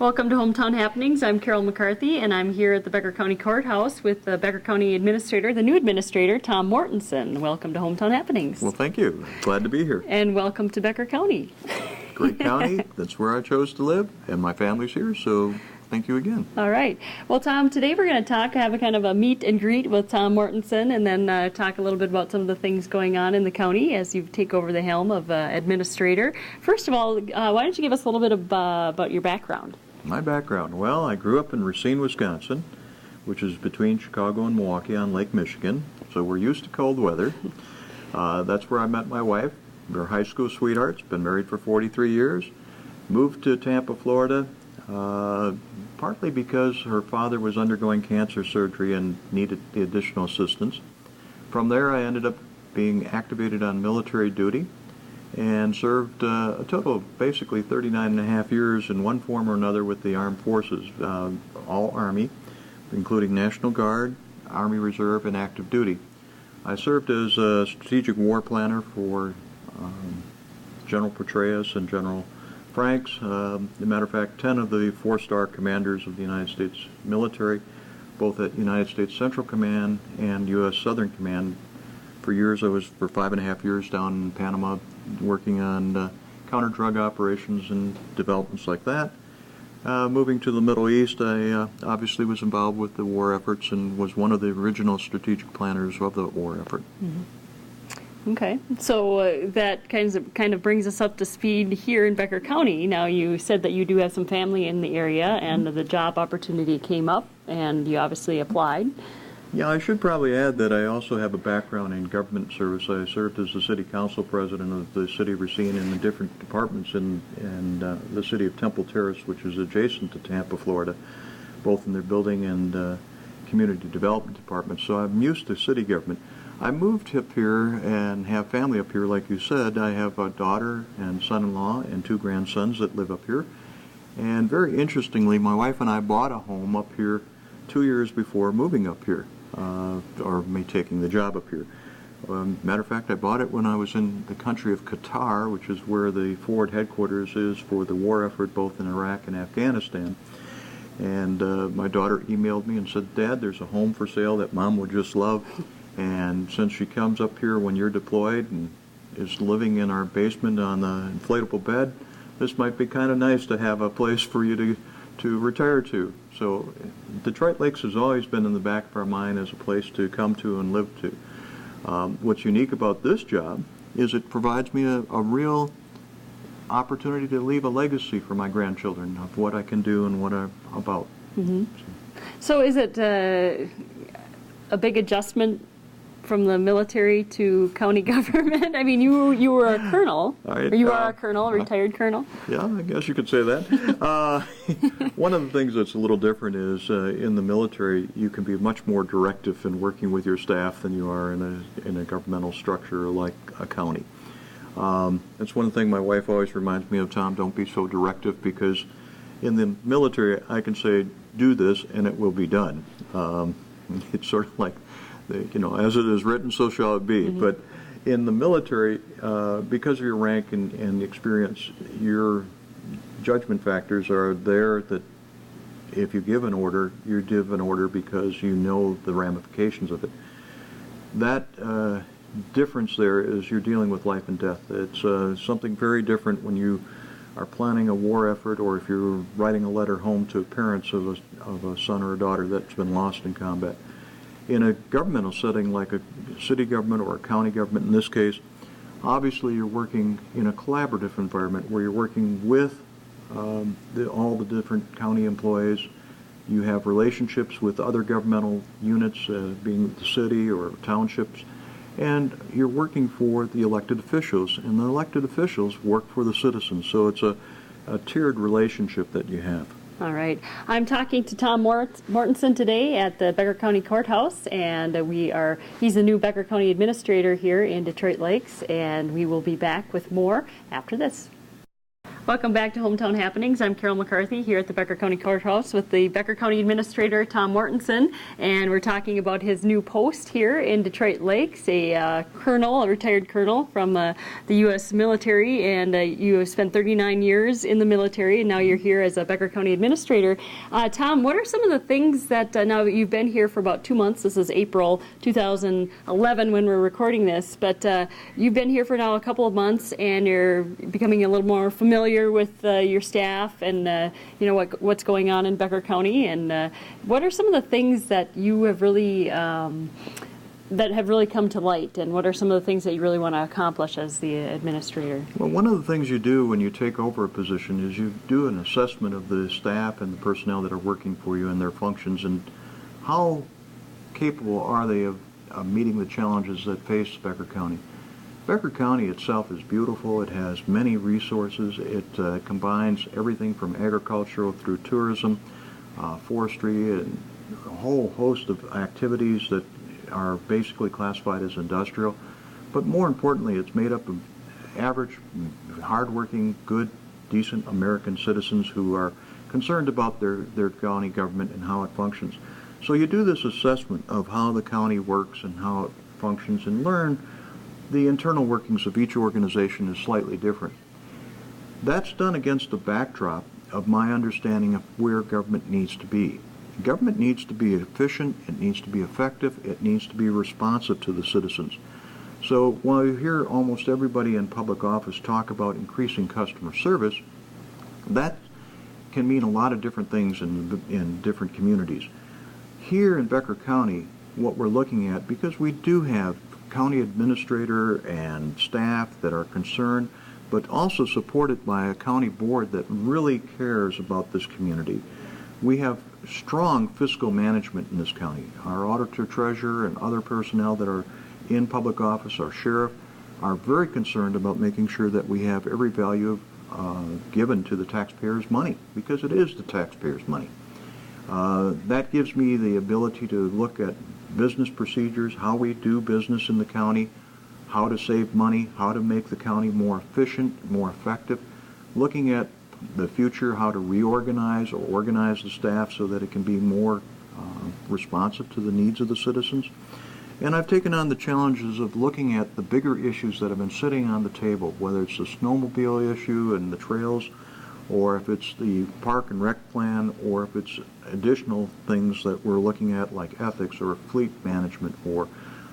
Welcome to Hometown Happenings. I'm Carol McCarthy, and I'm here at the Becker County Courthouse with the Becker County Administrator, the new Administrator, Tom Mortenson. Welcome to Hometown Happenings. Well, thank you. Glad to be here. And welcome to Becker County. Great county. That's where I chose to live, and my family's here, so thank you again. All right. Well, Tom, today we're going to have a kind of a meet and greet with Tom Mortenson, and then talk a little bit about some of the things going on in the county as you take over the helm of Administrator. First of all, why don't you give us a little bit about your background? My background. Well, I grew up in Racine, Wisconsin, which is between Chicago and Milwaukee on Lake Michigan, so we're used to cold weather. That's where I met my wife. We're high school sweethearts, been married for 43 years. Moved to Tampa, Florida, partly because her father was undergoing cancer surgery and needed the additional assistance. From there, I ended up being activated on military duty and served a total of basically 39 and a half years in one form or another with the armed forces, all Army, including National Guard, Army Reserve, and active duty. I served as a strategic war planner for General Petraeus and General Franks. As a matter of fact, 10 of the 4-star commanders of the United States military, both at United States Central Command and U.S. Southern Command. For years, I was for 5.5 years down in Panama working on counter-drug operations and developments like that. Moving to the Middle East, I obviously was involved with the war efforts and was one of the original strategic planners of the war effort. Mm-hmm. Okay, so that kind of brings us up to speed here in Becker County. Now, you said that you do have some family in the area, and the job opportunity came up, and you obviously applied. Yeah, I should probably add that I also have a background in government service. I served as the city council president of the city of Racine in the different departments in the city of Temple Terrace, which is adjacent to Tampa, Florida, both in their building and community development departments. So I'm used to city government. I moved up here and have family up here, like you said. I have a daughter and son-in-law and 2 grandsons that live up here. And very interestingly, my wife and I bought a home up here 2 years before moving up here. Or me taking the job up here. Matter of fact, I bought it when I was in the country of Qatar, which is where the forward headquarters is for the war effort both in Iraq and Afghanistan. And my daughter emailed me and said, "Dad, there's a home for sale that Mom would just love. And since she comes up here when you're deployed and is living in our basement on the inflatable bed, this might be kind of nice to have a place for you to retire to." So Detroit Lakes has always been in the back of our mind as a place to come to and live to. What's unique about this job is it provides me a real opportunity to leave a legacy for my grandchildren of what I can do and what I'm about. Mm-hmm. So is it a big adjustment from the military to county government? I mean, you were a colonel. You are a colonel, a retired colonel? Yeah, I guess you could say that. One of the things that's a little different is in the military, you can be much more directive in working with your staff than you are in a governmental structure like a county. That's one thing my wife always reminds me of, Tom, don't be so directive, because in the military, I can say, do this, and it will be done. It's sort of like, as it is written, so shall it be. Mm-hmm. But in the military, because of your rank and experience, your judgment factors are there that if you give an order, you give an order because you know the ramifications of it. That difference there is you're dealing with life and death. It's something very different when you are planning a war effort, or if you're writing a letter home to parents of a son or a daughter that's been lost in combat. In a governmental setting like a city government or a county government in this case, obviously you're working in a collaborative environment where you're working with all the different county employees. You have relationships with other governmental units, being the city or townships, and you're working for the elected officials, and the elected officials work for the citizens, so it's a tiered relationship that you have. All right. I'm talking to Tom Mortenson today at the Becker County Courthouse, and he's the new Becker County Administrator here in Detroit Lakes, and we will be back with more after this. Welcome back to Hometown Happenings. I'm Carol McCarthy here at the Becker County Courthouse with the Becker County Administrator Tom Mortenson, and we're talking about his new post here in Detroit Lakes, a retired colonel from the U.S. military, and you have spent 39 years in the military, and now you're here as a Becker County Administrator. Tom, what are some of the things that, now you've been here for about 2 months, this is April 2011 when we're recording this, but you've been here for now a couple of months, and you're becoming a little more familiar with your staff and what's going on in Becker County, and what are some of the things that you have really come to light, and what are some of the things that you really want to accomplish as the administrator? Well, one of the things you do when you take over a position is you do an assessment of the staff and the personnel that are working for you and their functions, and how capable are they of meeting the challenges that face Becker County. Becker County itself is beautiful. It has many resources. It combines everything from agricultural through tourism, forestry, and a whole host of activities that are basically classified as industrial. But more importantly, it's made up of average, hardworking, good, decent American citizens who are concerned about their county government and how it functions. So you do this assessment of how the county works and how it functions, and learn the internal workings of each organization is slightly different. That's done against the backdrop of my understanding of where government needs to be. Government needs to be efficient, it needs to be effective, it needs to be responsive to the citizens. So while you hear almost everybody in public office talk about increasing customer service, that can mean a lot of different things in different communities. Here in Becker County, what we're looking at, because we do have county administrator and staff that are concerned, but also supported by a county board that really cares about this community. We have strong fiscal management in this county. Our auditor treasurer and other personnel that are in public office, our sheriff, are very concerned about making sure that we have every value given to the taxpayers' money, because it is the taxpayers' money. That gives me the ability to look at business procedures, how we do business in the county, how to save money, how to make the county more efficient, more effective, looking at the future, how to reorganize or organize the staff so that it can be more responsive to the needs of the citizens. And I've taken on the challenges of looking at the bigger issues that have been sitting on the table, whether it's the snowmobile issue and the trails, or if it's the park and rec plan, or if it's additional things that we're looking at like ethics or fleet management, or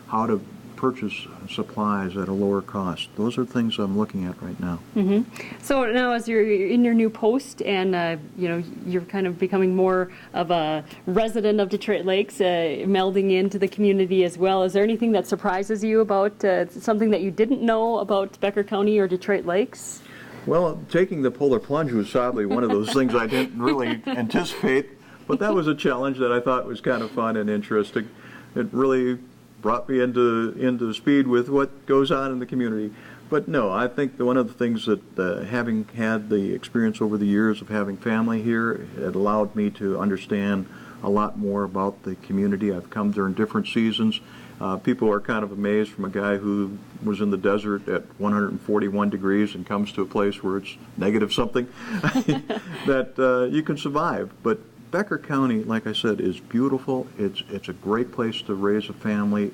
how to purchase supplies at a lower cost. Those are things I'm looking at right now. Mm-hmm. So now as you're in your new post and you're kind of becoming more of a resident of Detroit Lakes, melding into the community as well, is there anything that surprises you about something that you didn't know about Becker County or Detroit Lakes? Well, taking the polar plunge was sadly one of those things I didn't really anticipate, but that was a challenge that I thought was kind of fun and interesting. It really brought me into speed with what goes on in the community. But no, I think one of the things that having had the experience over the years of having family here, it allowed me to understand a lot more about the community. I've come during different seasons. People are kind of amazed from a guy who was in the desert at 141 degrees and comes to a place where it's negative something, that you can survive. But Becker County, like I said, is beautiful. It's a great place to raise a family.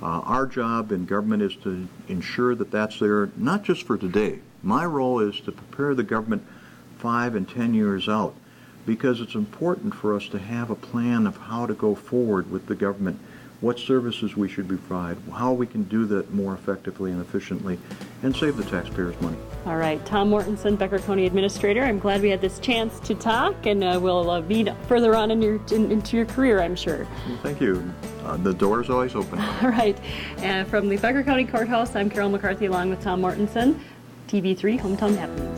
Our job in government is to ensure that that's there, not just for today. My role is to prepare the government 5 and 10 years out, because it's important for us to have a plan of how to go forward with the government, what services we should provide, how we can do that more effectively and efficiently, and save the taxpayers' money. All right, Tom Mortenson, Becker County Administrator. I'm glad we had this chance to talk, and we'll meet further on into your career, I'm sure. Well, thank you. The door is always open. All right. From the Becker County Courthouse, I'm Carol McCarthy along with Tom Mortenson. TV3 Hometown Happenings.